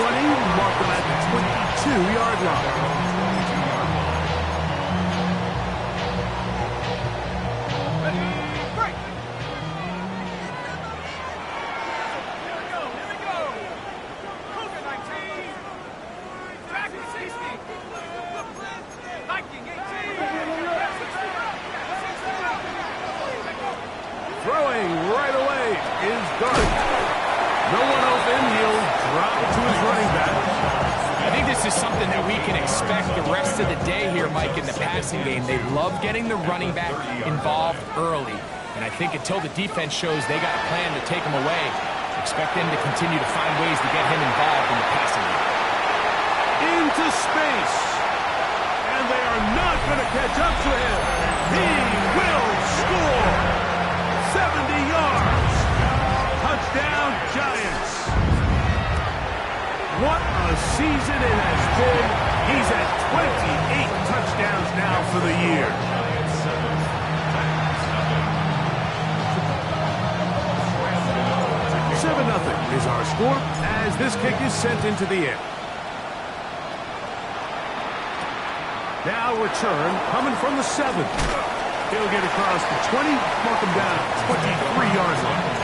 20, mark them at the 22-yard line. Throwing right away is Dart. No one open. He'll drop it to his running back. I think this is something that we can expect the rest of the day here, Mike, in the passing game. They love getting the running back involved early. And I think until the defense shows they got a plan to take him away, expect them to continue to find ways to get him involved in the passing game. Into space. And they are not going to catch up to him. He will score. 70 yards. Touchdown, Giants. What a season it has been. He's at 28 touchdowns now for the year. Seven 0 is our score as this kick is sent into the air. Now return coming from the 7. He'll get across the 20, mark him down at 23-yard line.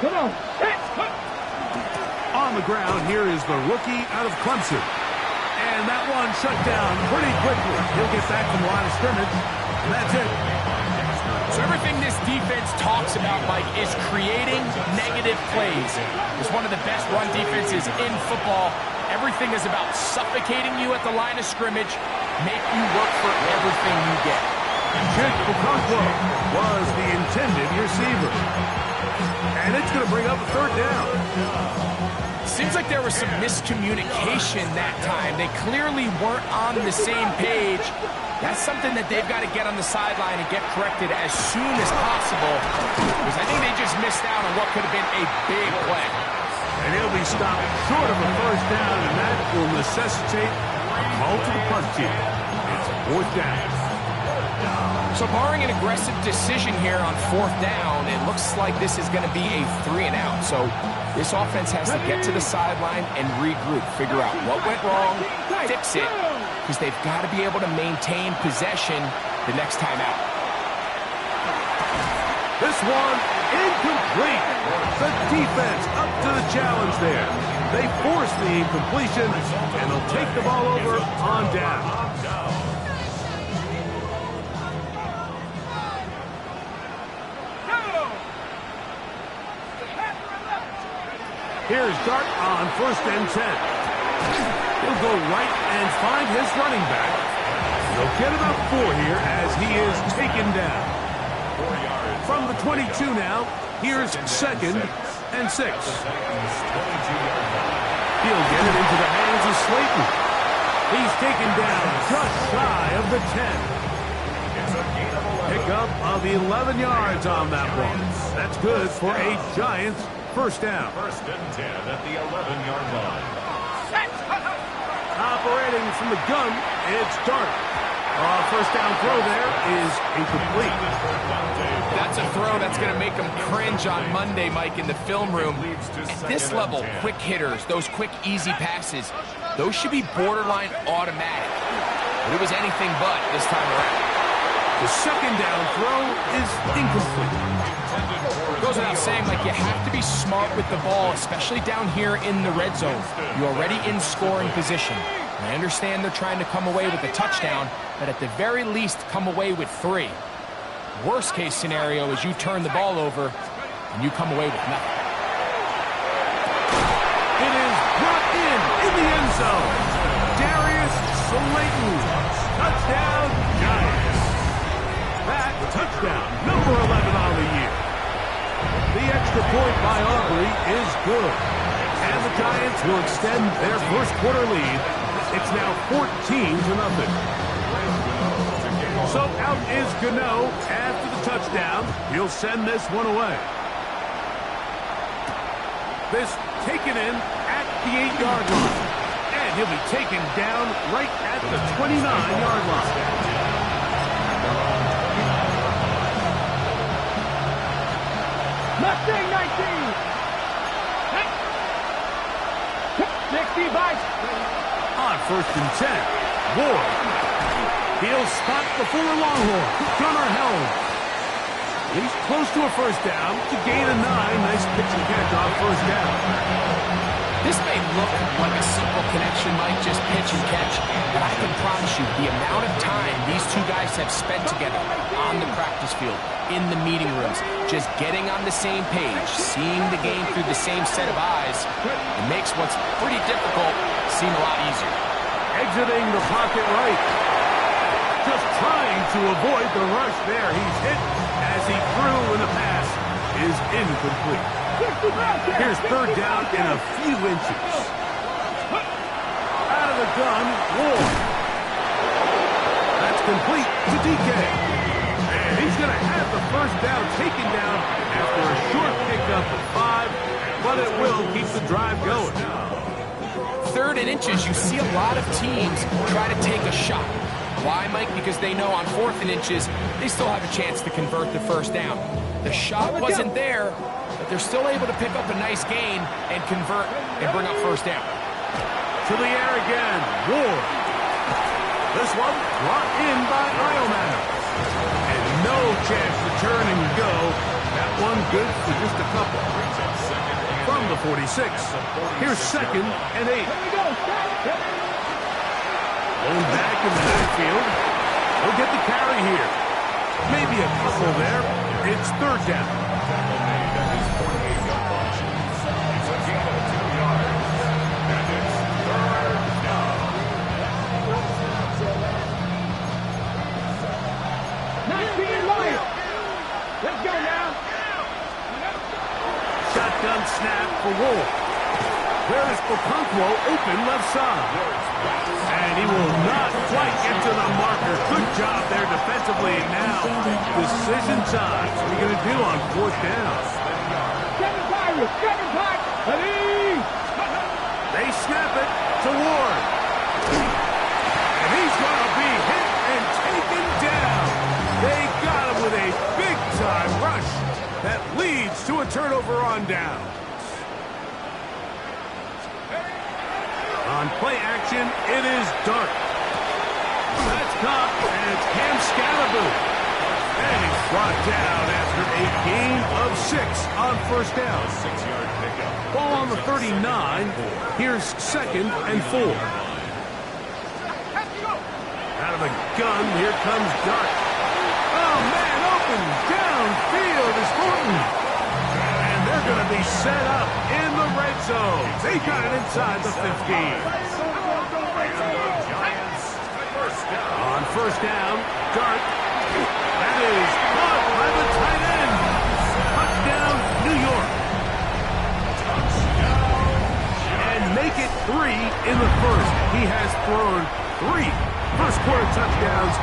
Come on. On the ground, here is the rookie out of Clemson. And that one shut down pretty quickly. He'll get back from the line of scrimmage, and that's it. So everything this defense talks about, Mike, is creating negative plays. It's one of the best run defenses in football. Everything is about suffocating you at the line of scrimmage, make you work for everything you get. Chig Okonkwo was the intended receiver. And it's going to bring up a third down. Seems like there was some miscommunication that time. They clearly weren't on the same page. That's something that they've got to get on the sideline and get corrected as soon as possible, because I think they just missed out on what could have been a big play. And he'll be stopped short of a first down, and that will necessitate a call to the punt team. It's fourth down. So barring an aggressive decision here on fourth down, it looks like this is going to be a 3-and-out. So this offense has to get to the sideline and regroup, figure out what went wrong, fix it, because they've got to be able to maintain possession the next time out. This one incomplete. The defense up to the challenge there. They force the incompletion, and they'll take the ball over on down. Here's Dart on 1st and 10. He'll go right and find his running back. He'll get about 4 here as he is taken down. From the 22 now, here's 2nd and 6. He'll get it into the hands of Slayton. He's taken down just shy of the 10. Pickup of 11 yards on that one. That's good for a Giants first down. 1st and 10 at the 11-yard line. Operating from the gun, it's Dart. First down throw there is incomplete. That's a throw that's going to make them cringe on Monday, Mike, in the film room. At this level, quick hitters, those quick, easy passes, those should be borderline automatic. But it was anything but this time around. The second down throw is incomplete. Goes without saying, like, you have to be smart with the ball, especially down here in the red zone. You're already in scoring position. And I understand they're trying to come away with a touchdown, but at the very least, come away with 3. Worst case scenario is you turn the ball over and you come away with nothing. It is brought in the end zone. Darius Slayton. Touchdown, Giants. That touchdown, number 11 on the year. The extra point by Aubrey is good. And the Giants will extend their first quarter lead. It's now 14-0. So out is Gano after the touchdown. He'll send this one away. This taken in at the 8-yard line. And he'll be taken down right at the 29-yard line. Mustang 19. 60 by. On 1st and 10, Ward. He'll spot before the Longhorn. Gunnar Helm. He's close to a first down to gain a 9. Nice pitch and catch on first down. This may look like a simple connection, Mike, just pitch and catch, but I can promise you the amount of time these two guys have spent together on the practice field, in the meeting rooms, just getting on the same page, seeing the game through the same set of eyes, it makes what's pretty difficult seem a lot easier. Exiting the pocket right. Just trying to avoid the rush there. He's hit as he threw, and the pass is incomplete. Here's third down in a few inches. Out of the gun, Ward. That's complete to DK. And he's going to have the first down taken down after a short pickup of 5, but it will keep the drive going. 3rd and inches, you see a lot of teams try to take a shot. Why, Mike? Because they know on 4th and inches, they still have a chance to convert the first down. The shot wasn't there, but they're still able to pick up a nice gain and convert and bring up first down. To the air again, Ward. This one brought in by Ioman. And no chance to turn and go. That one good for just a couple. From the 46, here's 2nd and 8. Going back in the backfield. He'll get the carry here. Maybe a couple there. It's 3rd down. Let's go now. Shotgun snap for Wolf. There's Okonkwo open left side. And he will not quite get to the marker. Good job there defensively. Now, decision time. What are you going to do on 4th down? Kevin Pirates. They snap it to Ward. And he's going to be hit and taken down. They got him with a big-time rush that leads to a turnover on down. On play action, it is Dart. That's caught, and it's Cam Scalaboo. And he's brought down after a gain of 6 on first down. 6-yard pickup. Ball on the 39. Here's 2nd and 4. Out of the gun, here comes Dart. Oh, man, open downfield is Thornton. And they're going to be set up in the red zone. They got it inside the 15. On first down, Dart. That is caught by the tight end. Touchdown, New York. And make it 3 in the first. He has thrown 3 first-quarter touchdowns.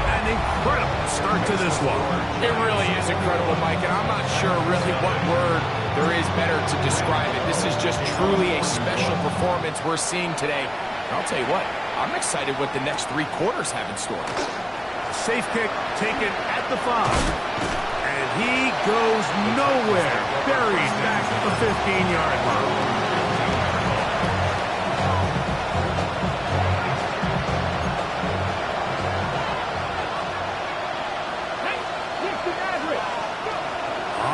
An incredible start to this one. It really is incredible, Mike, and I'm not sure really what word there is better to describe it. This is just truly a special performance we're seeing today. And I'll tell you what, I'm excited what the next 3 quarters have in store. Safe kick taken at the 5. And he goes nowhere. Buried back at the 15-yard line.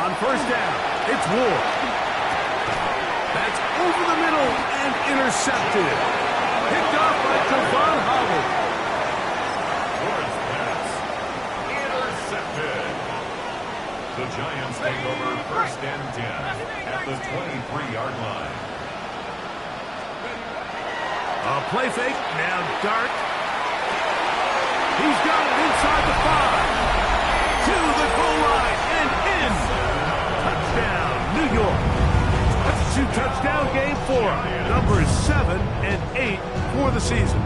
On first down, it's Ward. That's over the middle and intercepted. Picked off by Javon Howard. Ward's pass. Intercepted. The Giants take over 1st and 10 at the 23-yard line. A play fake, now Dart. He's got it inside the 5. To the goal line and in. Touchdown, New York. That's a 2-touchdown game for him. Numbers 7 and 8 for the season.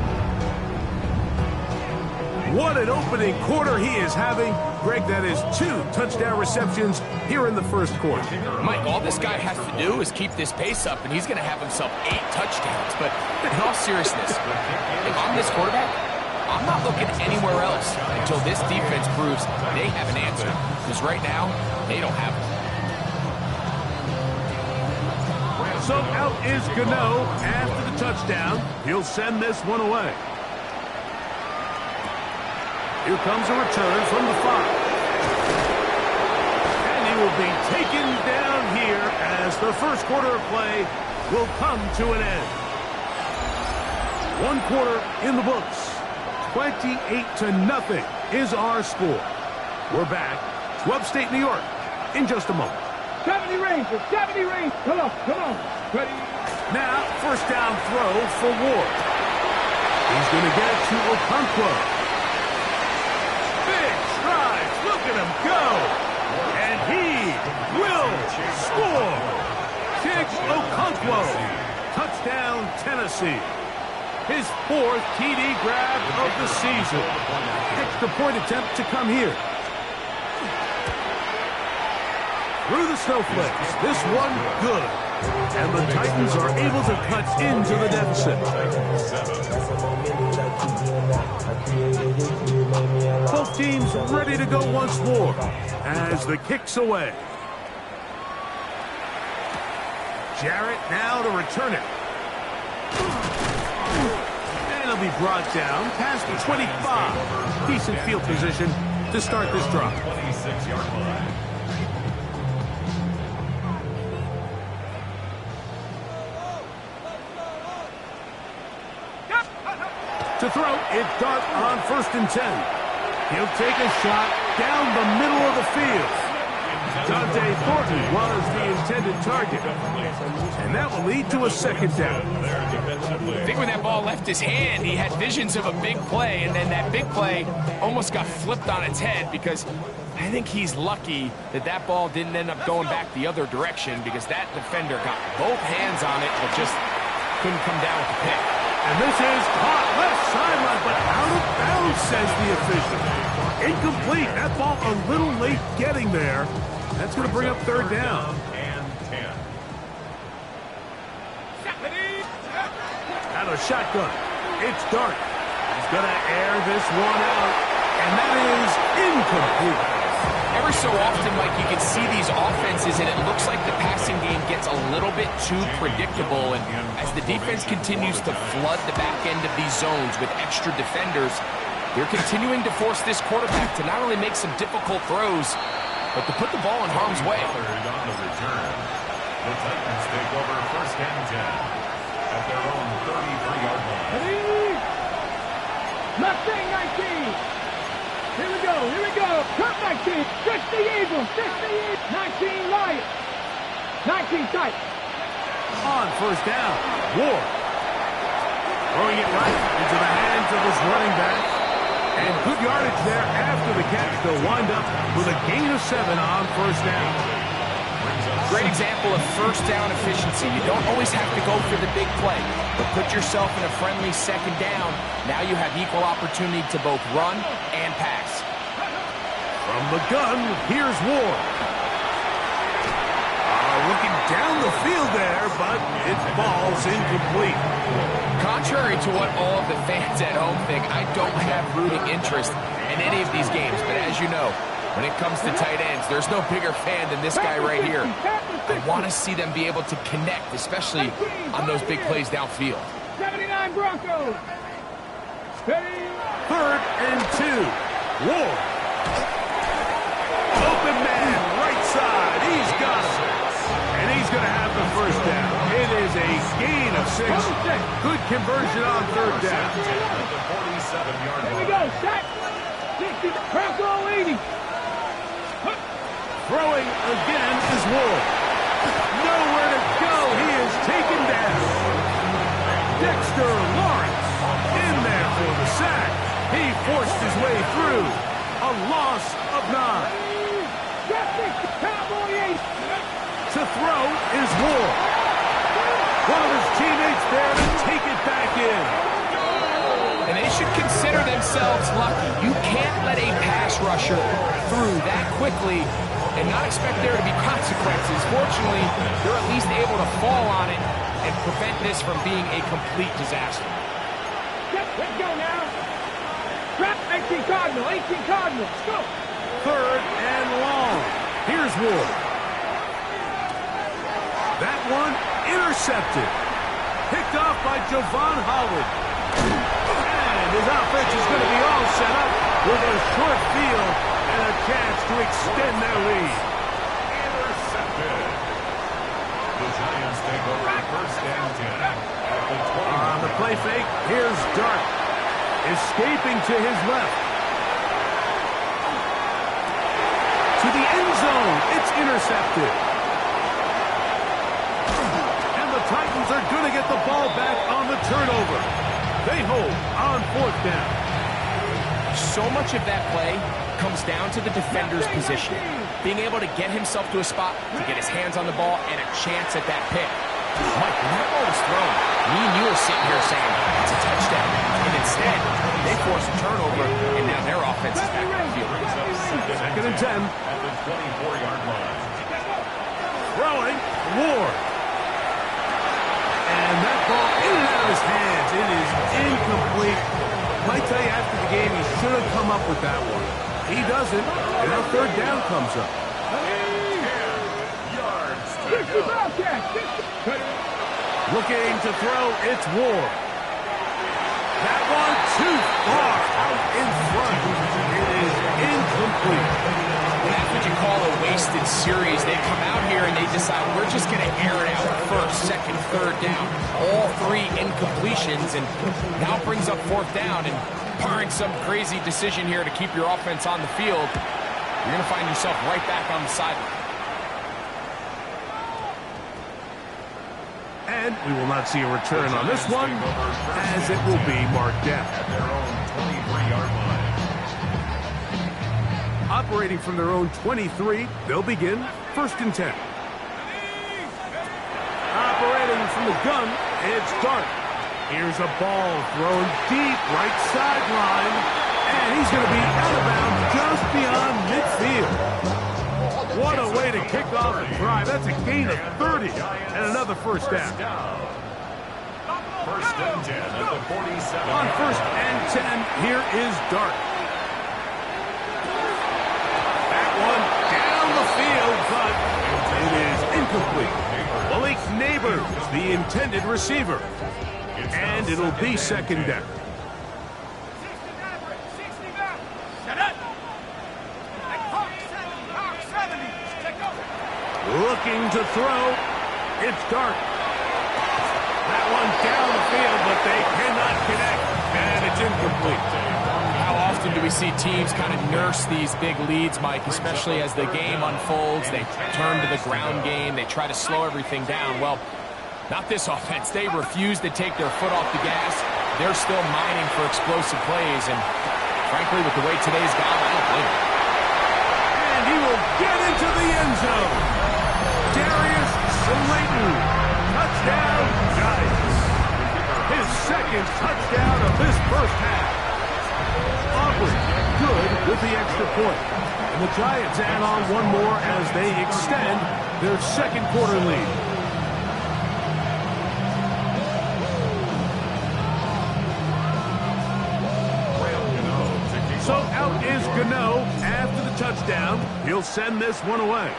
What an opening quarter he is having. Greg, that is 2 touchdown receptions here in the first quarter. Mike, all this guy has to do is keep this pace up, and he's going to have himself 8 touchdowns. But in all seriousness, if I'm this quarterback, I'm not looking anywhere else until this defense proves they have an answer. Because right now, they don't have it. So out is Gano after the touchdown. He'll send this one away. Here comes a return from the 5. And he will be taken down here as the first quarter of play will come to an end. 1 quarter in the books. 28-0 is our score. We're back to upstate New York in just a moment. 70 Rangers, 70 Rangers. Come on, come on. Ready? Now, first down throw for Ward. He's going to get it to Okonkwo. Big strides. Look at him go. And he will score. Tiggs Okonkwo. Touchdown, Tennessee. His 4th TD grab of the season. Extra point attempt to come here. Through the snowflakes. This one good. And the Titans are able to cut into the deficit. Both teams ready to go once more as the kick's away. Jarrett now to return it. And it'll be brought down past the 25. Decent field position to start this drive. 26-yard line. To throw, it's Dart on 1st and 10. He'll take a shot down the middle of the field. Dante Thornton was the intended target. And that will lead to a 2nd down. I think when that ball left his hand, he had visions of a big play, and then that big play almost got flipped on its head because I think he's lucky that that ball didn't end up going back the other direction because that defender got both hands on it but just couldn't come down with the pick. And this is caught left sideline, but out of bounds, says the official. Incomplete. That ball a little late getting there. That's going to bring up 3rd down. And 10. Out of shotgun. It's Dart. He's going to air this one out. And that is incomplete. Every so often, Mike, you can see these offenses, and it looks like the passing game gets a little bit too predictable. And as the defense continues to flood the back end of these zones with extra defenders, they're continuing to force this quarterback to not only make some difficult throws, but to put the ball in harm's way. On the return, the Titans take over 1st and 10 at their own 33-yard line. Ready? Mustang 19. Here we go, here we go. Cut 19. 60 Eagles, 60 Eagles. 19 Lions. 19 Titans. On 1st down, Ward. Throwing it right into the hands of his running back. And good yardage there after the catch. They'll wind up with a gain of 7 on 1st down. Great example of 1st down efficiency. You don't always have to go for the big play, but put yourself in a friendly 2nd down. Now you have equal opportunity to both run and pass. From the gun, here's Ward. Looking down the field there, but it falls incomplete. Contrary to what all of the fans at home think, I don't have rooting interest in any of these games. But as you know, when it comes to tight ends, there's no bigger fan than this guy right here. I want to see them be able to connect, especially on those big plays downfield. 79 Broncos. Ready? 3rd and 2. Ward. Open man, right side. He's got him. And he's going to have the 1st down. It is a gain of 6. Good conversion on 3rd down. The 47-yard Here line. we go. Shot. 60. Bronco 80. Throwing again is Ward. Nowhere to go. He is taken down. Dexter Lawrence in there for the sack. He forced his way through. A loss of 9. Cowboy 8. To throw is Ward. One of his teammates there to take it back in. And they should consider themselves themselves lucky. You can't let a pass rusher through that quickly and not expect there to be consequences. Fortunately, they're at least able to fall on it and prevent this from being a complete disaster. Let's go now. Drop 18 Cardinal, 18 Cardinal. Let's go. 3rd and long. Here's Ward. That one intercepted. Picked off by Javon Holland. And his offense is going to be all set up with a short field and a chance to extend their lead. Intercepted. The Giants take over 1st and 10 at the 20. On the play fake, here's Dart. Escaping to his left. To the end zone. It's intercepted. And the Titans are going to get the ball back on the turnover. They hold on 4th down. So much of that play comes down to the defender's position. Being able to get himself to a spot, to get his hands on the ball, and a chance at that pick. Mike, when that ball was thrown, me and you are sitting here saying, it's a touchdown. And instead, they force a turnover, and now their offense is back on the field. 2nd and 10. At the 24-yard line. Throwing, Ward. And that ball in and out of his hands. It is incomplete. Might tell you after the game he should have come up with that one. He doesn't, and now 3rd down comes up. 10 yards to 60 go. Bobcats. Looking to throw, it's Ward. That one too far out in front. It is incomplete. Well, that's what you call a wasted series. They come out here and they decide we're just going to air it out 1st, 2nd, 3rd down. All 3 incompletions, and now brings up 4th down. And barring some crazy decision here to keep your offense on the field, you're going to find yourself right back on the sideline. And we will not see a return on this one, as it will be marked down. At their own 23-yard line. Operating from their own 23, they'll begin 1st and 10. Operating from the gun, it's Dart. Here's a ball thrown deep right sideline, and he's going to be out of bounds just beyond midfield. What a way to kick off the drive. That's a gain of 30 and another 1st down. 1st and 10 at the 47. On 1st and 10, here is Dart. That one down the field, but it is incomplete. Malik Neighbors, the intended receiver. And it'll be 2nd down. Looking to throw. It's Dart. That one down the field, but they cannot connect. And it's incomplete. How often do we see teams kind of nurse these big leads, Mike, especially as the game unfolds? They turn to the ground game. They try to slow everything down. Well, not this offense. They refuse to take their foot off the gas. They're still mining for explosive plays. And frankly, with the way today's gone, I don't blame them. And he will get into the end zone. Darius Slayton. Touchdown, Giants. His 2nd touchdown of this 1st half. Aubrey, good with the extra point. And the Giants add on one more as they extend their 2nd quarter lead. So out is Gano after the touchdown. He'll send this one away.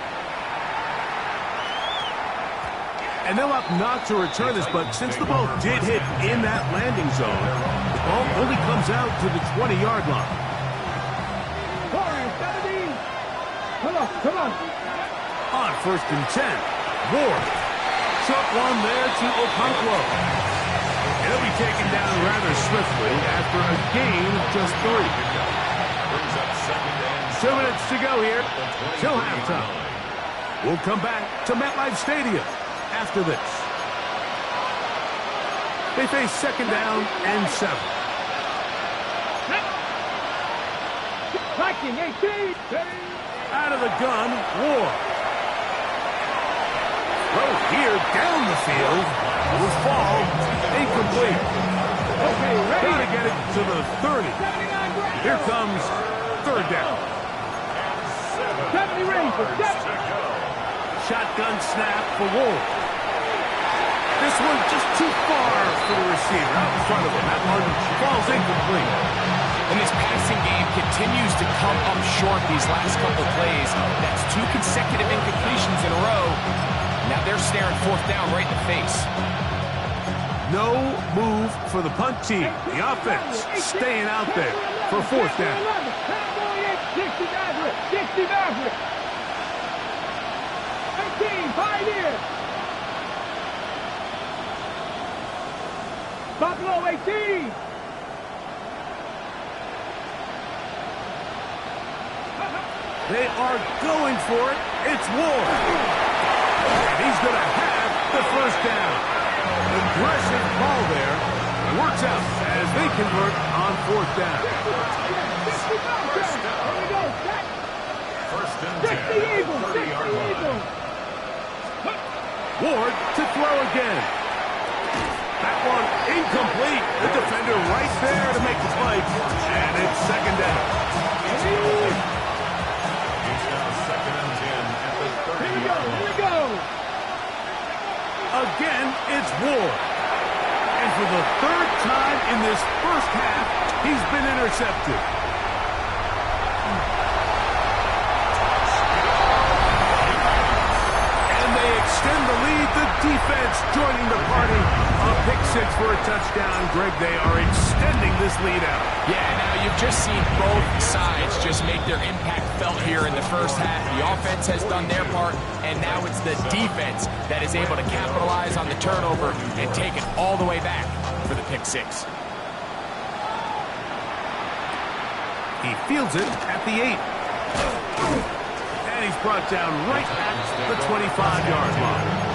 And they'll opt not to return this, but since the ball did hit in that landing zone, the ball only comes out to the 20-yard line. 17. Come on. On 1st and 10, Ward. Short one there to Okonkwo. He'll be taken down rather swiftly after a gain of just 3. Brings up 2nd and 2 minutes to go here till halftime. We'll come back to MetLife Stadium after this. They face 2nd down and 7. Viking 18. Out of the gun, Ward. Throw here down the field. Will fall incomplete. Okay, ready? Gotta get it to the 30. 79 Bronco. Here comes third down. 70 ready for 70. Shotgun snap for Ward. This one just too far for the receiver out in front of him. That one falls incomplete. And this passing game continues to come up short these last couple plays. That's 2 consecutive incompletions in a row. Now they're staring fourth down right in the face. No move for the punt team. The offense staying out there for fourth down. 60 Maverick. 60 Maverick. 19, Pioneer. Buffalo 18. They are going for it. It's Ward. And he's going to have the first down. Aggressive ball there. Works out as they convert on fourth down. First and 10 60 at the Eagles. 30-yard line. Ward to throw again. That one incomplete. The defender right there to make the play. And it's second down. It's now second and 10 at the 30-yard line. Here we go. Again, it's Ward. And for the third time in this first half, he's been intercepted. And they extend the lead. The defense joining the party. A pick six for a touchdown. Greg, they are extending this lead out. Yeah, now you've just seen both sides just make their impact felt here in the first half. The offense has done their part, and now it's the defense that is able to capitalize on the turnover and take it all the way back for the pick six. He fields it at the 8. And he's brought down right at the 25-yard line.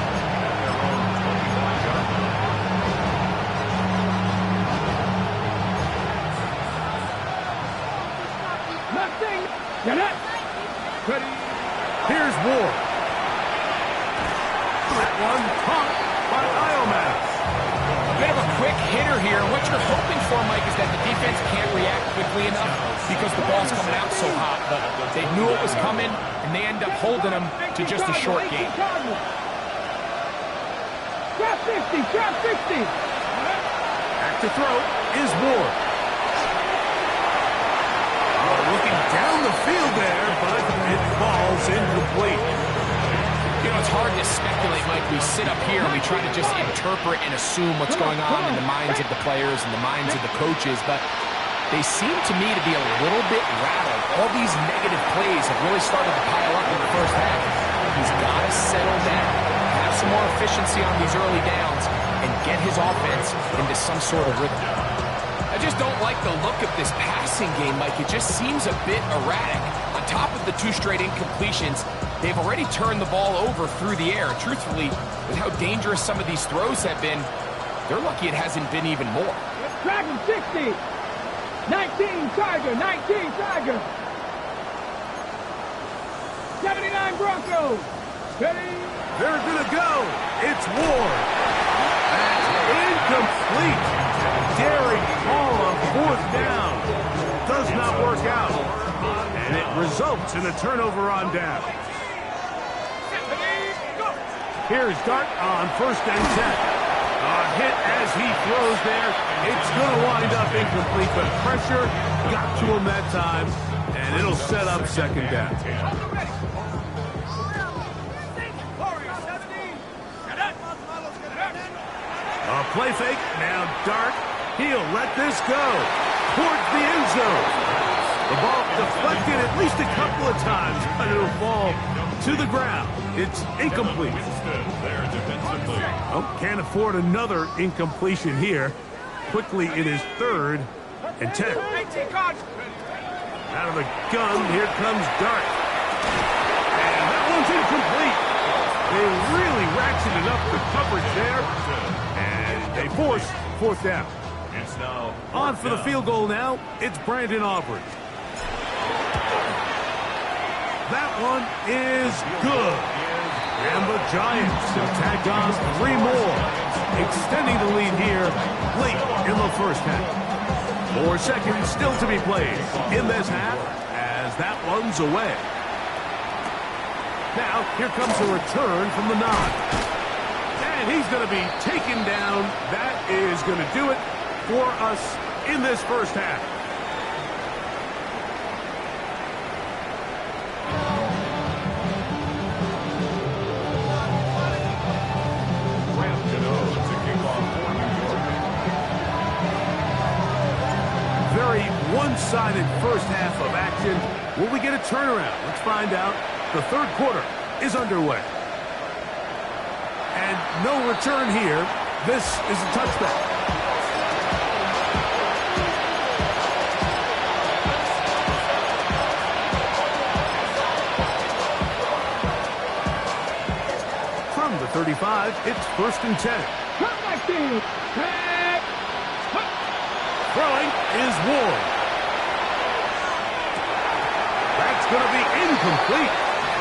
Get it. Ready. Here's Ward. That one caught by Iomax. A bit of a quick hitter here. What you're hoping for, Mike, is that the defense can't react quickly enough because the ball's coming out so hot. But they knew it was coming, and they end up holding them to just a short game. Trap 50, trap 50. Back to throw is Ward. Looking down the field there, but it falls incomplete. You know, it's hard to speculate, Mike. We sit up here and we try to just interpret and assume what's going on in the minds of the players and the minds of the coaches, but they seem to me to be a little bit rattled. All these negative plays have really started to pile up in the first half. He's got to settle down, have some more efficiency on these early downs, and get his offense into some sort of rhythm. I just don't like the look of this passing game, Mike. It just seems a bit erratic. On top of the 2 straight incompletions, they've already turned the ball over through the air. Truthfully, with how dangerous some of these throws have been, they're lucky it hasn't been even more. Dragon 60. 19 Tiger, 19 Tiger. 79 Broncos. Ready. They're going to go. It's Ward. That's incomplete. Derek Hall on fourth down. Does not work out. And it results in a turnover on down. Here's Dart on first and 10. A hit as he throws there. It's going to wind up incomplete, but pressure got to him that time, and it'll set up second down. A play fake. Now Dart. He'll let this go towards the end zone. The ball deflected at least a couple of times, but it'll fall to the ground. It's incomplete. Oh, can't afford another incompletion here. Quickly, it is 3rd and 10. Out of the gun, here comes Dart. And that one's incomplete. They really ratcheted up the coverage there. And they force fourth down. It's now On for the field goal now, it's Brandon Aubrey. That one is good. And the Giants have tagged on 3 more. extending the lead here late in the first half. 4 seconds still to be played in this half as that one's away. Now, here comes a return from the 9. And he's going to be taken down. That is going to do it for us in this first half. Very one-sided first half of action. Will we get a turnaround? Let's find out. The third quarter is underway. And no return here. This is a touchback. From the 35, it's 1st and 10. Throwing is Ward. That's going to be incomplete.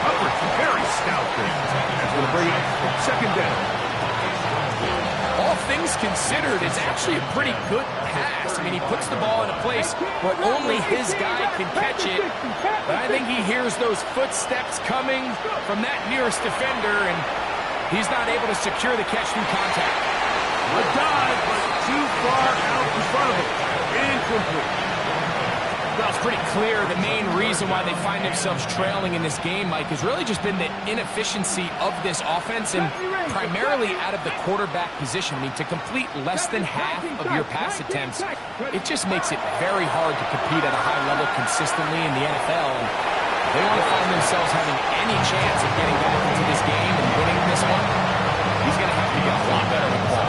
Hubbard's very stout there. That's going to bring up 2nd down. All things considered, it's actually a pretty good pass. I mean, he puts the ball in a place where only his guy can catch it. But I think he hears those footsteps coming from that nearest defender, and he's not able to secure the catch through contact. A dive, but too far out in front of him. Incomplete. Well, it's pretty clear the main reason why they find themselves trailing in this game, Mike, has really just been the inefficiency of this offense and primarily out of the quarterback position. I mean, to complete less than half of your pass attempts, it just makes it very hard to compete at a high level consistently in the NFL. And they want to find themselves having any chance of getting back into this game and winning this one. He's going to have to get a lot better with the ball.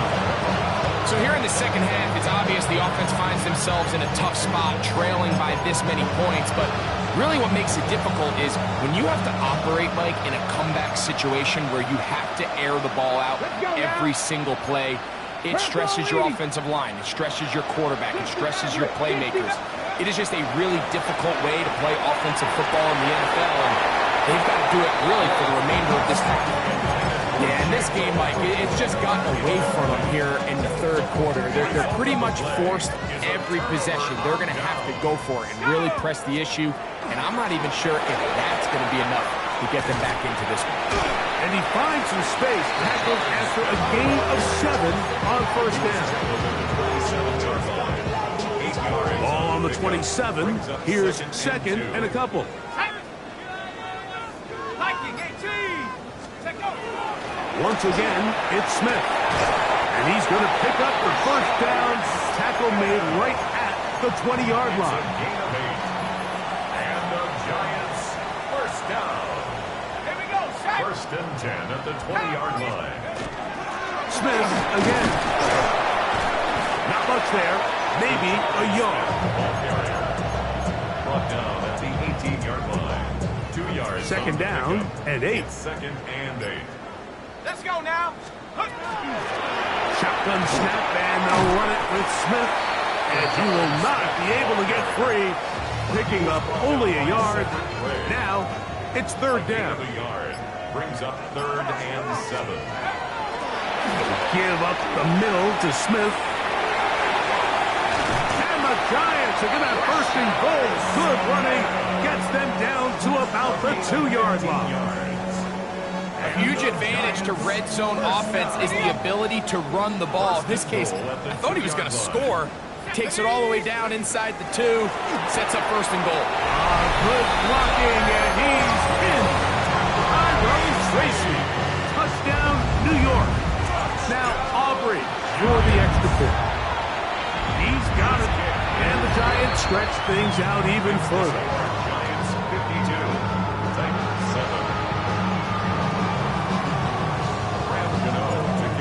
So here in the second half, it's obvious the offense finds themselves in a tough spot, trailing by this many points. But really what makes it difficult is when you have to operate, Mike, in a comeback situation where you have to air the ball out every single play, it stresses your offensive line, it stresses your quarterback, it stresses your playmakers. It is just a really difficult way to play offensive football in the NFL, and they've got to do it really for the remainder of this half. Yeah, in this game, Mike, it's just gotten away from them here in the third quarter. They're pretty much forced every possession. They're going to have to go for it and really press the issue, and I'm not even sure if that's going to be enough to get them back into this one. And he finds some space, tackled after a gain of 7 on 1st down. Ball on the 27. Here's 2nd and a couple. Once again, it's Smith. And he's going to pick up the 1st down. Tackle made right at the 20-yard line. And the Giants, 1st down. Here we go, Shaq. 1st and 10 at the 20-yard line. Smith again. Not much there. Maybe a yard. Ball carrier. Brought down at the 18-yard line. 2 yards. 2nd down and 8. It's 2nd and 8. Let's go now. Shotgun snap, and they'll run it with Smith. And he will not be able to get free, picking up only a yard. Now, it's 3rd down. The yard brings up 3rd and 7. Give up the middle to Smith. And the Giants are going to have 1st and goal. Good running. Gets them down to about the 2-yard line. A huge advantage to red zone offense is the ability to run the ball. In this case, I thought he was going to score. Takes it all the way down inside the 2. Sets up 1st and goal. Good blocking, and he's in. Tyrone Tracy. Touchdown, New York. Now, Aubrey for the extra point. He's got it. And the Giants stretch things out even further. Giants 52. Titans 7.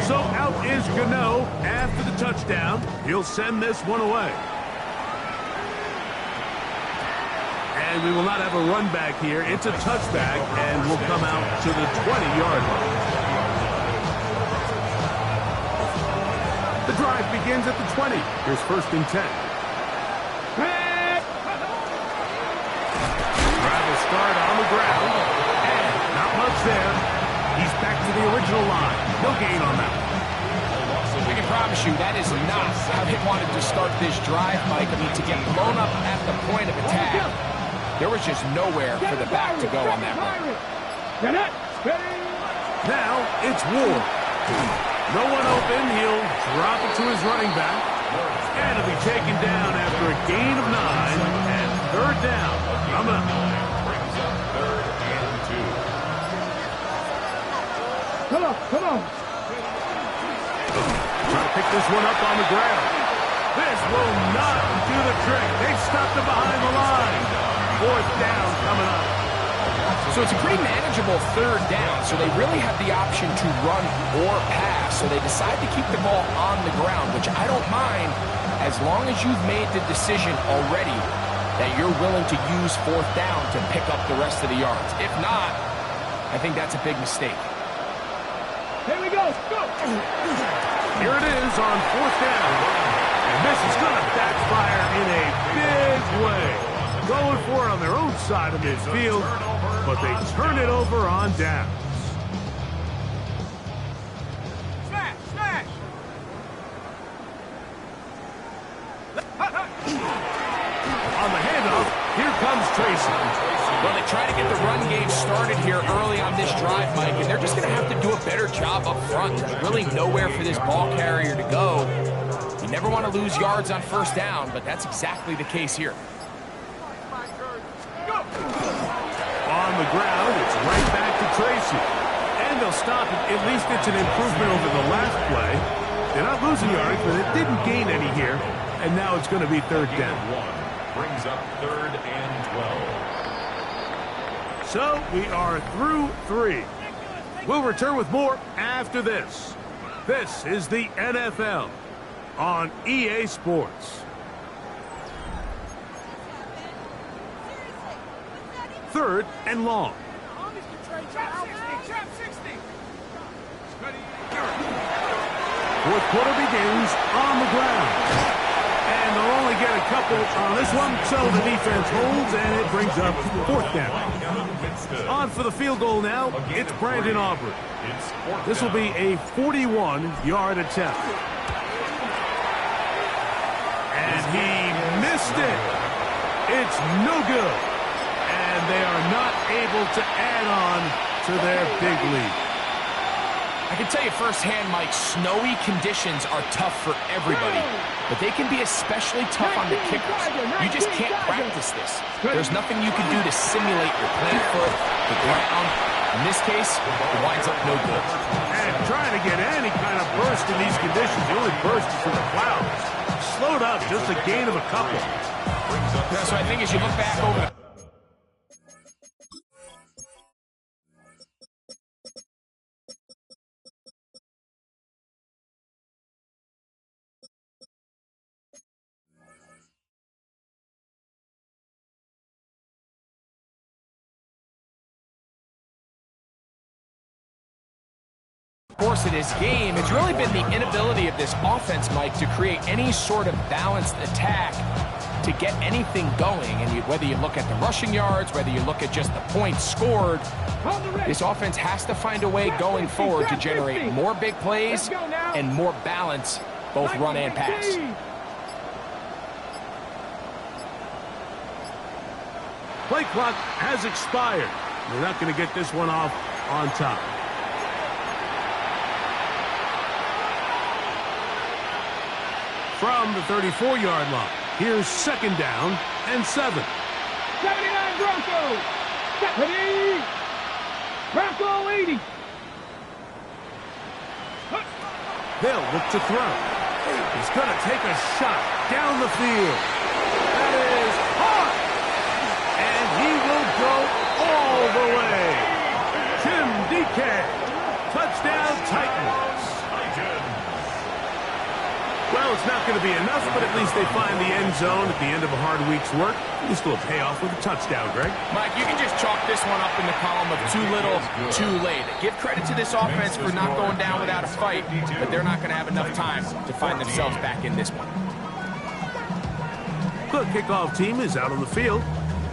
So out is Gano after the touchdown. He'll send this one away. And we will not have a run back here. It's a touchback, and will come out to the 20-yard line. The drive begins at the 20. Here's 1st and 10. Travel start on the ground. And not much there. He's back to the original line. No gain on that. I can promise you that is not how they wanted to start this drive, Mike. I mean, to get blown up at the point of attack, there was just nowhere for the back to go on that run. Now it's Ward. No one open. He'll drop it to his running back. And he'll be taken down after a gain of 9 and third down. Coming up. Brings up 3rd and 2. Come on, come on. Trying to pick this one up on the ground. This will not do the trick. They've stopped it behind the line. 4th down coming up. So it's a pretty manageable 3rd down, so they really have the option to run or pass. So they decide to keep the ball on the ground, which I don't mind as long as you've made the decision already that you're willing to use 4th down to pick up the rest of the yards. If not, I think that's a big mistake. Here we go. Go. Here it is on 4th down. And this is going to backfire in a big way. Going for it on their own side of midfield, but they turn it over on downs. Smash, smash. On the handoff, here comes Tracy. Well, they try to get the run game started here early on this drive, Mike, and they're just going to have to do a better job up front. There's really nowhere for this ball carrier to go. You never want to lose yards on 1st down, but that's exactly the case here. On the ground, it's right back to Tracy. And they'll stop it. At least it's an improvement over the last play. They're not losing yards, but it didn't gain any here. And now it's going to be 3rd down. 1 brings up 3rd and 12. So we are through 3. We'll return with more after this. This is the NFL on EA Sports. 3rd and long. Trap 60. 4th quarter begins on the ground. And they'll only get a couple on this one, so the defense holds, and it brings up 4th down. On for the field goal now, it's Brandon Aubrey. This will be a 41-yard attempt. And he missed it. It's no good. And they are not able to add on to their big lead. I can tell you firsthand, Mike, snowy conditions are tough for everybody, but they can be especially tough on the kickers. You just can't practice this. There's nothing you can do to simulate your plant foot, the ground. In this case, it winds up no good. And trying to get any kind of burst in these conditions, the only burst is in the clouds. Slowed up, just a gain of a couple. So I think as you look back over the course of this game, it's really been the inability of this offense, Mike, to create any sort of balanced attack to get anything going. And whether you look at the rushing yards, whether you look at just the points scored, this offense has to find a way going forward to generate more big plays and more balance, both run and pass. Play clock has expired. They're not going to get this one off on time. From the 34-yard line, here's 2nd down and 7. 79 Bronco. 70. Bronco 80. They'll look to throw. He's going to take a shot down the field. That is hard. And he will go all the way. Tim DK. Touchdown Titans. Well, it's not going to be enough, but at least they find the end zone at the end of a hard week's work. This will pay off with a touchdown, Greg. Mike, you can just chalk this one up in the column of too little, too late. Give credit to this offense for not going down without a fight, but they're not going to have enough time to find themselves back in this one. The kickoff team is out on the field,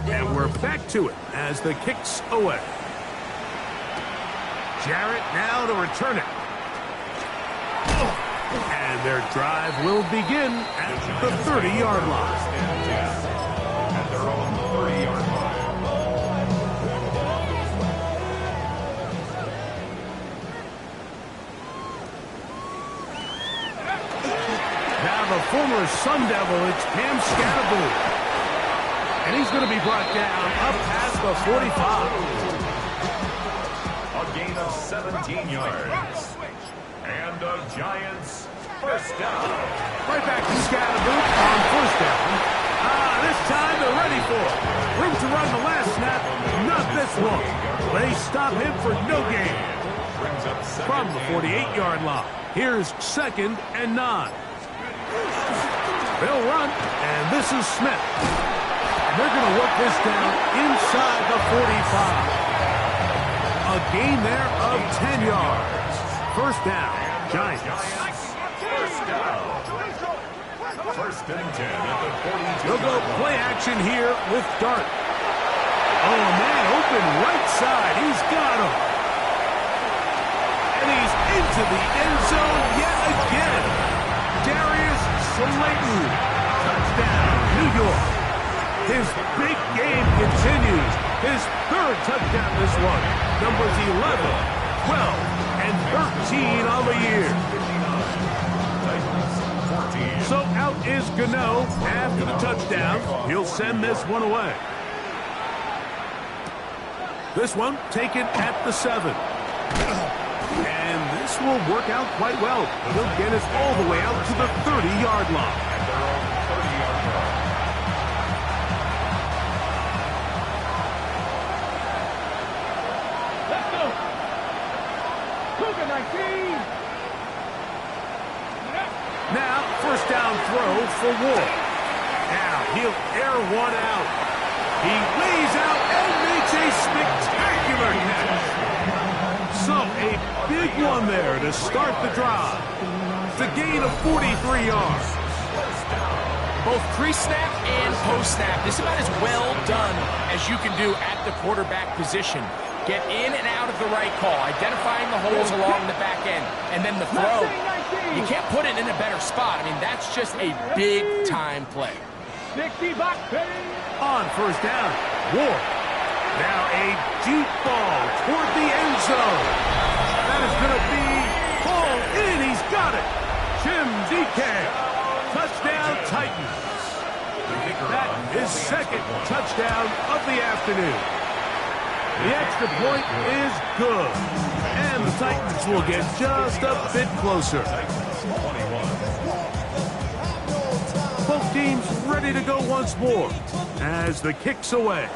and we're back to it as the kick's away. Jarrett now to return it. And their drive will begin at the 30-yard line. At their own 30-yard line. Now the former Sun Devil, it's Cam Scatterboo. And he's going to be brought down up past the 45. A gain of 17 yards. And the Giants first down. Right back to Scatterboo on first down. This time they're ready for it. Room to run the last snap, not this one. They stop him for no gain. Brings up From the 48-yard line, here's 2nd and 9. They'll run, and this is Smith. And they're going to work this down inside the 45. A gain there of 10 yards. First down, Giants. First down. First and 10 at the 42. They'll go play action here with Dart. Oh, man, open right side. He's got him. And he's into the end zone yet again. Darius Slayton. Touchdown, New York. His big game continues. His 3rd touchdown this one. Numbers 11, 12, and 13 on the year. So out is Gano after the touchdown. He'll send this one away. This one taken at the 7. And this will work out quite well. He'll get us all the way out to the 30-yard line. At their own 30-yard line. Let's go. Cougar 19. Now, first down throw for Ward. Now, he'll air one out. He lays out and makes a spectacular catch. So, a big one there to start the drive. It's a gain of 43 yards. Both pre-snap and post-snap. This is about as well done as you can do at the quarterback position. Get in and out of the right call, identifying the holes along the back end, and then the throw. You can't put it in a better spot. I mean, that's just a big-time play. 60 box, On first down, Ward. Now a deep ball toward the end zone. That is going to be pulled in. He's got it. Jim DK. Touchdown, Titans. That is 2nd touchdown of the afternoon. The extra point is good. And the Titans will get just a bit closer. Both teams ready to go once more as the kick's away.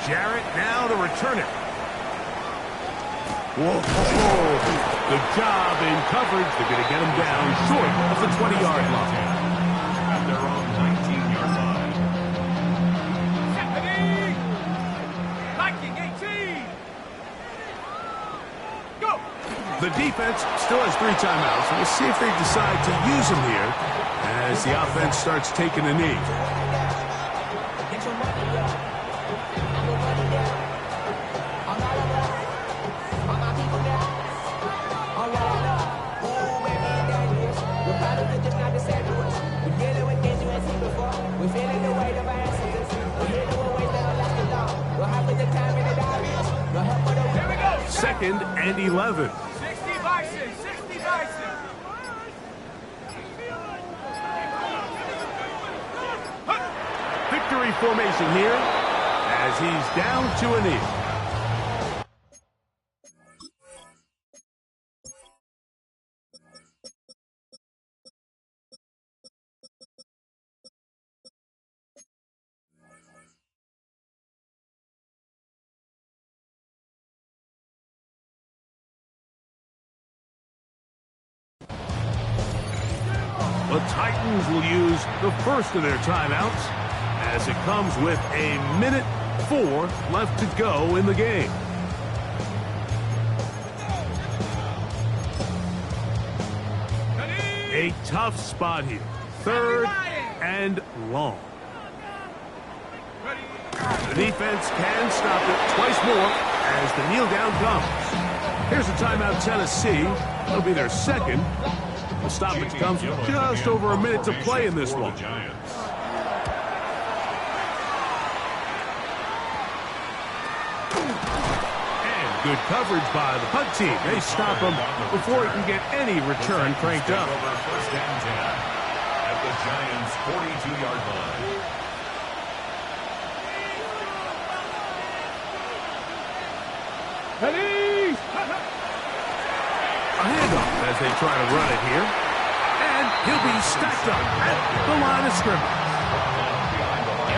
Jarrett now to return it. Whoa. Good job in coverage. They're going to get him down short of the 20-yard line. At their own 19-yard line. Viking 18. Go. The defense still has 3 timeouts. We'll see if they decide to use them here as the offense starts taking a knee. Second and 11. 60 Bison, 60 Bison. Victory formation here as he's down to a knee. The Titans will use the first of their timeouts as it comes with a minute 4 left to go in the game. A tough spot here. 3rd and long. The defense can stop it twice more as the kneel down comes. Here's a timeout, Tennessee. It'll be their second. The stoppage comes with just over a minute to play in this one. And good coverage by the punt team. They stop him before he can get any return cranked up. First and 10 at the Giants' 42-yard line. Ready? A handoff as they try to run it here. And he'll be stacked up at the line of scrimmage.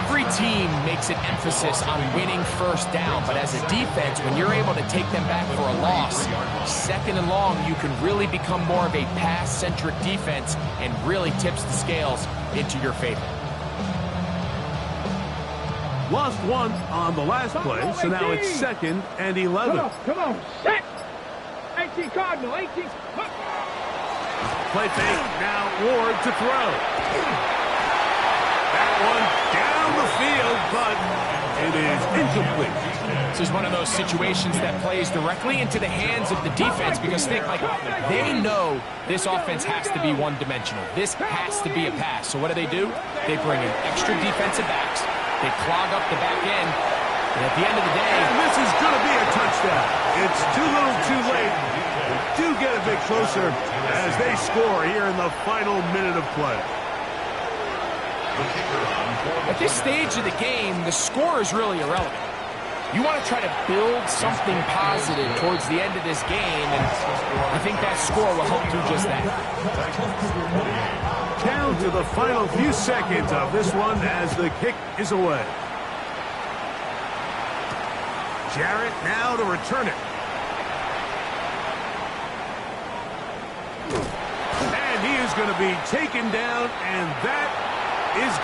Every team makes an emphasis on winning first down, but as a defense, when you're able to take them back for a loss, second and long, you can really become more of a pass-centric defense and really tips the scales into your favor. Lost one on the last play, so now it's 2nd and 11. Come on, set! 18 Cardinal, 18. Play fake, now Ward to throw. That one down the field, but it is incomplete. This is one of those situations that plays directly into the hands of the defense because they know this offense has to be one-dimensional. This has to be a pass. So what do? They bring in extra defensive backs. They clog up the back end. And at the end of the day, And this is going to be a touchdown. It's too little too late. They do get a bit closer as they score here in the final minute of play. at this stage of the game, the score is really irrelevant. You want to try to build something positive towards the end of this game, and I think that score will help do just that. Down to the final few seconds of this one as the kick is away. Jarrett now to return it. And he is going to be taken down, and that is going to